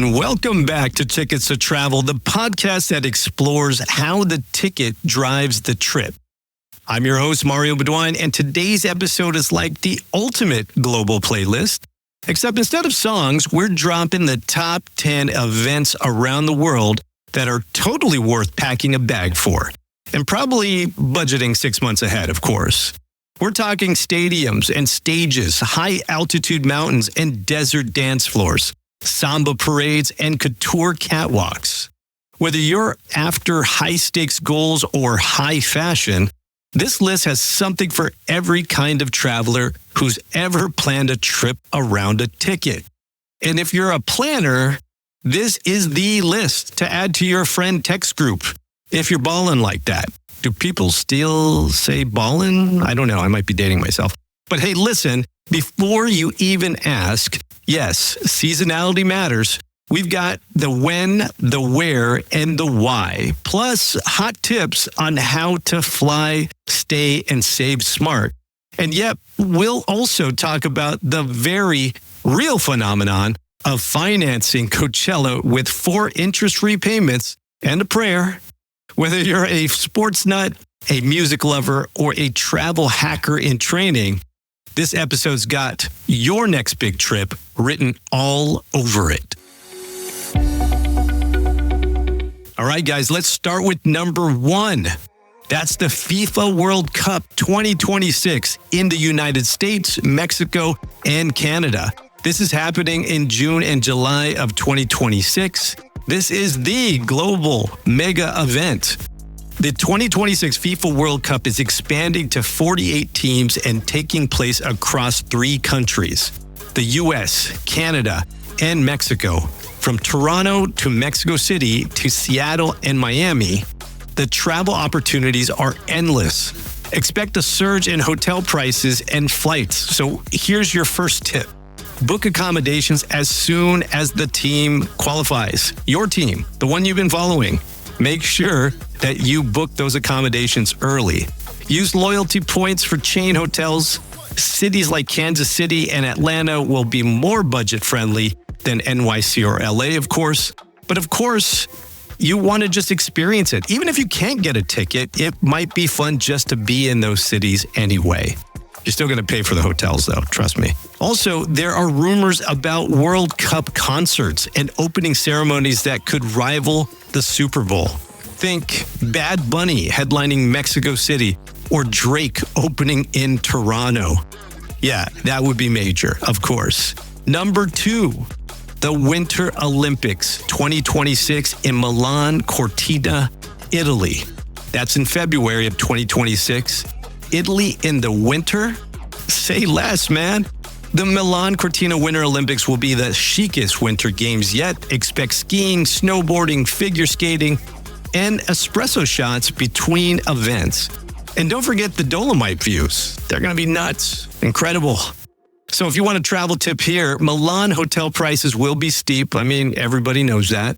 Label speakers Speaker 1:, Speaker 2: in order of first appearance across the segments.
Speaker 1: and welcome back to Tickets to Travel, the podcast that explores how the ticket drives the trip. I'm your host, Mario Bauduin, and today's episode is like the ultimate global playlist, except instead of songs, we're dropping the top 10 events around the world that are totally worth packing a bag for, and probably budgeting 6 months ahead, of course. We're talking stadiums and stages, high-altitude mountains and desert dance floors, samba parades and couture catwalks. Whether you're after high-stakes goals or high fashion, this list has something for every kind of traveler who's ever planned a trip around a ticket. And if you're a planner, this is the list to add to your friend text group if you're ballin' like that. Do people still say ballin'? I don't know. I might be dating myself. But hey, listen, before you even ask, yes, seasonality matters. We've got the when, the where, and the why, plus hot tips on how to fly, stay, and save smart. And yet, we'll also talk about the very real phenomenon of financing Coachella with 4 interest-free payments and a prayer. Whether you're a sports nut, a music lover, or a travel hacker in training, this episode's got your next big trip written all over it. All right, guys, let's start with number 1. That's the FIFA World Cup 2026 in the United States, Mexico, and Canada. This is happening in June and July of 2026. This is the global mega event. The 2026 FIFA World Cup is expanding to 48 teams and taking place across 3 countries, the US, Canada, and Mexico. From Toronto to Mexico City to Seattle and Miami, the travel opportunities are endless. Expect a surge in hotel prices and flights. So here's your first tip. Book accommodations as soon as the team qualifies. Your team, the one you've been following. Make sure that you book those accommodations early. Use loyalty points for chain hotels. Cities like Kansas City and Atlanta will be more budget-friendly than NYC or LA, of course. But of course, you want to just experience it. Even if you can't get a ticket, it might be fun just to be in those cities anyway. You're still going to pay for the hotels, though, trust me. Also, there are rumors about World Cup concerts and opening ceremonies that could rival the Super Bowl. Think Bad Bunny headlining Mexico City or Drake opening in Toronto. Yeah, that would be major, of course. Number 2, the Winter Olympics 2026 in Milan-Cortina, Italy. That's in February of 2026. Italy in the winter? Say less, man. The Milan-Cortina Winter Olympics will be the chicest winter games yet. Expect skiing, snowboarding, figure skating, and espresso shots between events. And don't forget the Dolomite views. They're going to be nuts. Incredible. So if you want a travel tip here, Milan hotel prices will be steep. I mean, everybody knows that.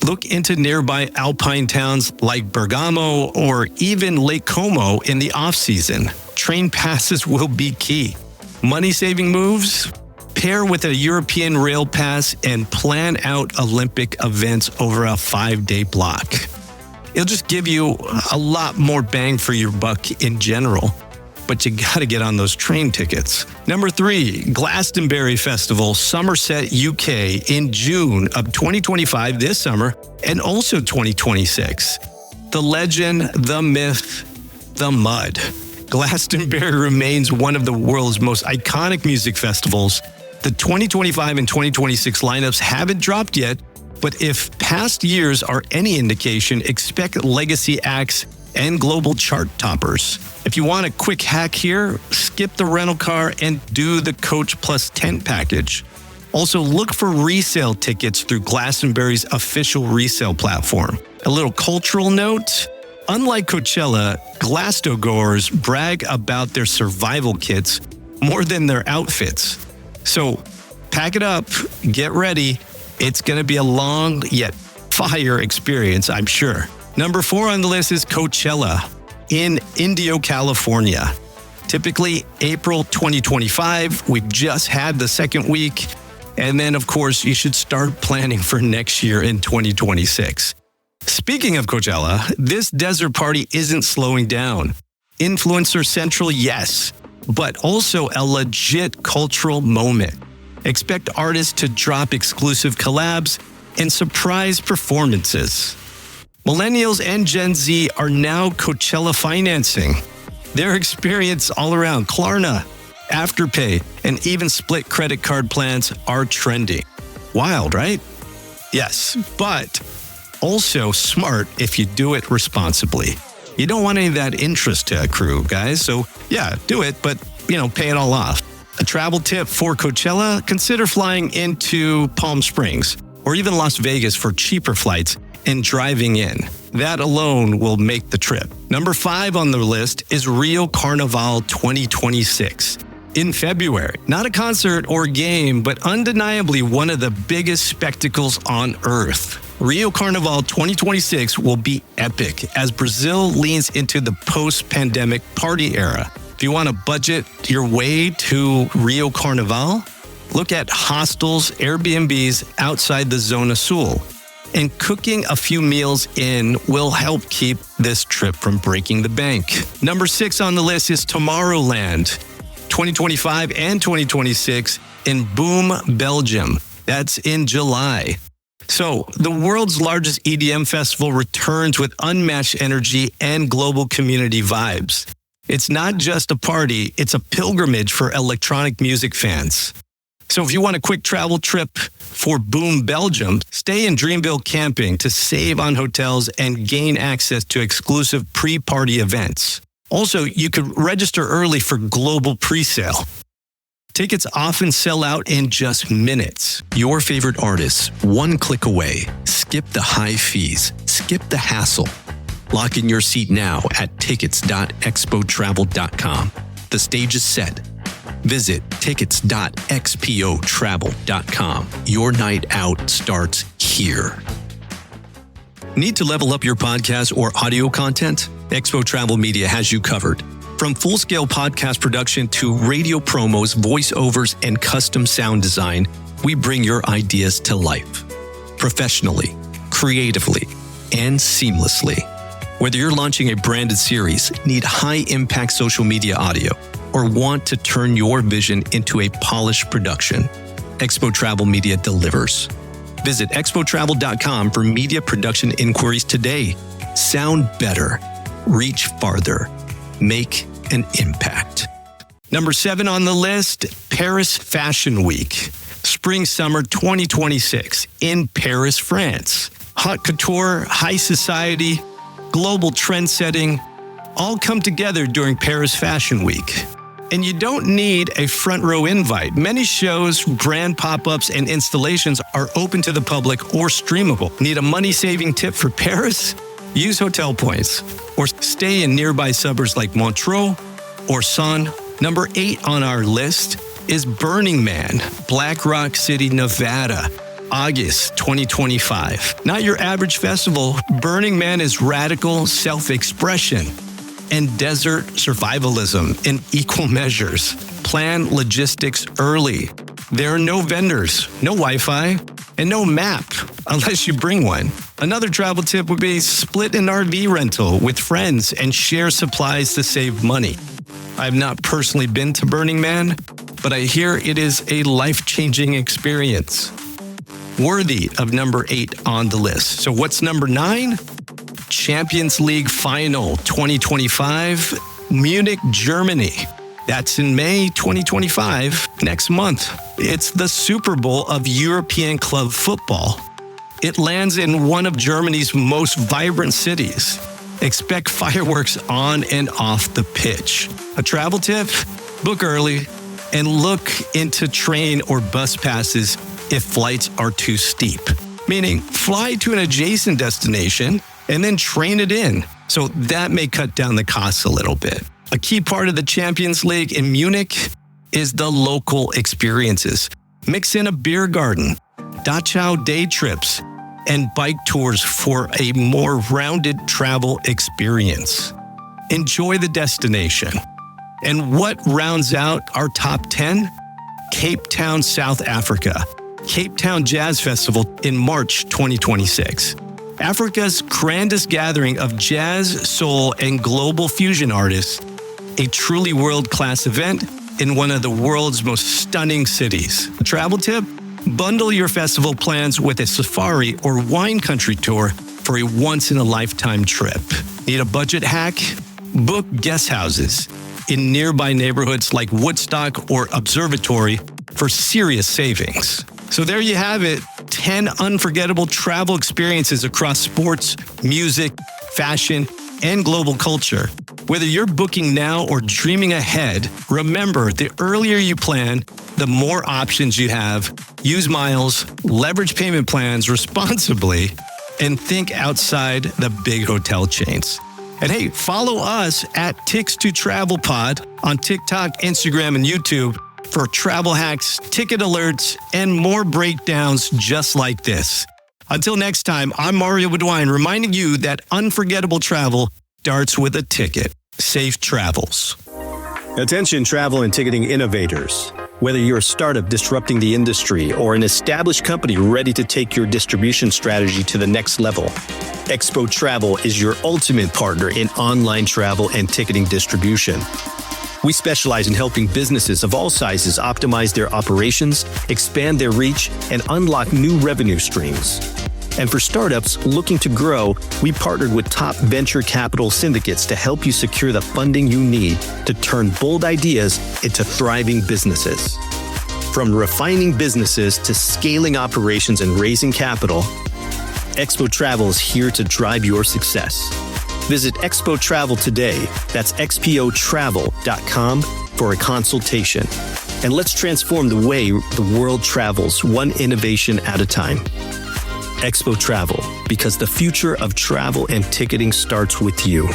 Speaker 1: Look into nearby alpine towns like Bergamo or even Lake Como in the off-season. Train passes will be key. Money-saving moves? Pair with a European rail pass and plan out Olympic events over a 5-day block. It'll just give you a lot more bang for your buck in general. But you got to get on those train tickets. Number 3, Glastonbury Festival, Somerset, UK in June of 2025 this summer and also 2026. The legend, the myth, the mud. Glastonbury remains one of the world's most iconic music festivals. The 2025 and 2026 lineups haven't dropped yet, but if past years are any indication, expect legacy acts and global chart toppers. If you want a quick hack here, skip the rental car and do the Coach Plus tent package. Also, look for resale tickets through Glastonbury's official resale platform. A little cultural note, unlike Coachella, Glastongoers brag about their survival kits more than their outfits. So pack it up, get ready. It's going to be a long yet fire experience, I'm sure. Number 4 on the list is Coachella in Indio, California. Typically April 2025. We've just had the second week. And then, of course, you should start planning for next year in 2026. Speaking of Coachella, this desert party isn't slowing down. Influencer Central, yes, but also a legit cultural moment. Expect artists to drop exclusive collabs and surprise performances. Millennials and Gen Z are now Coachella financing. Their experience all around Klarna, Afterpay, and even split credit card plans are trending. Wild, right? Yes, but also smart if you do it responsibly. You don't want any of that interest to accrue, guys. So yeah, do it, but pay it all off. A travel tip for Coachella, consider flying into Palm Springs or even Las Vegas for cheaper flights and driving in. That alone will make the trip. Number 5 on the list is Rio Carnival 2026. In February, not a concert or game, but undeniably one of the biggest spectacles on earth. Rio Carnival 2026 will be epic as Brazil leans into the post-pandemic party era. If you want to budget your way to Rio Carnival, look at hostels, Airbnbs outside the Zona Sul. And cooking a few meals in will help keep this trip from breaking the bank. Number 6 on the list is Tomorrowland 2025 and 2026 in Boom, Belgium. That's in July. So, the world's largest EDM festival returns with unmatched energy and global community vibes. It's not just a party, it's a pilgrimage for electronic music fans. So if you want a quick travel trip for Boom, Belgium, stay in Dreamville Camping to save on hotels and gain access to exclusive pre-party events. Also, you could register early for global pre-sale. Tickets often sell out in just minutes. Your favorite artists, one click away. Skip the high fees. Skip the hassle. Lock in your seat now at tickets.expotravel.com. The stage is set. Visit tickets.expotravel.com. Your night out starts here. Need to level up your podcast or audio content? Expo Travel Media has you covered. From full-scale podcast production to radio promos, voiceovers, and custom sound design, we bring your ideas to life. Professionally, creatively, and seamlessly. Whether you're launching a branded series, need high-impact social media audio, or want to turn your vision into a polished production, Expo Travel Media delivers. Visit expotravel.com for media production inquiries today. Sound better. Reach farther. Make an impact. Number 7 on the list, Paris Fashion Week. Spring-Summer 2026 in Paris, France. Haute couture, high society, global trend setting, all come together during Paris Fashion Week. And you don't need a front row invite. Many shows, brand pop-ups, and installations are open to the public or streamable. Need a money-saving tip for Paris? Use hotel points or stay in nearby suburbs like Montreux or Cannes. Number 8 on our list is Burning Man, Black Rock City, Nevada, August 2025. Not your average festival, Burning Man is radical self-expression and desert survivalism in equal measures. Plan logistics early. There are no vendors, no Wi-Fi, and no map unless you bring one. Another travel tip would be split an RV rental with friends and share supplies to save money. I've not personally been to Burning Man, but I hear it is a life-changing experience. Worthy of number 8 on the list. So what's number 9? Champions League Final 2025, Munich, Germany. That's in May 2025, next month. It's the Super Bowl of European club football. It lands in one of Germany's most vibrant cities. Expect fireworks on and off the pitch. A travel tip? Book early and look into train or bus passes if flights are too steep. Meaning, fly to an adjacent destination and then train it in. So that may cut down the costs a little bit. A key part of the Champions League in Munich is the local experiences. Mix in a beer garden, Dachau day trips, and bike tours for a more rounded travel experience. Enjoy the destination. And what rounds out our top 10? Cape Town, South Africa. Cape Town Jazz Festival in March 2026. Africa's grandest gathering of jazz, soul, and global fusion artists, a truly world-class event in one of the world's most stunning cities. A travel tip? Bundle your festival plans with a safari or wine country tour for a once-in-a-lifetime trip. Need a budget hack? Book guest houses in nearby neighborhoods like Woodstock or Observatory for serious savings. So there you have it, 10 unforgettable travel experiences across sports, music, fashion, and global culture. Whether you're booking now or dreaming ahead, remember, the earlier you plan, the more options you have. Use miles, leverage payment plans responsibly, and think outside the big hotel chains. And hey, follow us at Tix2TravelPod on TikTok, Instagram, and YouTube for travel hacks, ticket alerts, and more breakdowns just like this. Until next time, I'm Mario Bauduin, reminding you that unforgettable travel starts with a ticket. Safe travels.
Speaker 2: Attention travel and ticketing innovators. Whether you're a startup disrupting the industry or an established company ready to take your distribution strategy to the next level, Expo Travel is your ultimate partner in online travel and ticketing distribution. We specialize in helping businesses of all sizes optimize their operations, expand their reach, and unlock new revenue streams. And for startups looking to grow, we partnered with top venture capital syndicates to help you secure the funding you need to turn bold ideas into thriving businesses. From refining businesses to scaling operations and raising capital, Expo Travel is here to drive your success. Visit Expo Travel today, that's xpotravel.com, for a consultation. And let's transform the way the world travels, one innovation at a time. Expo Travel, because the future of travel and ticketing starts with you.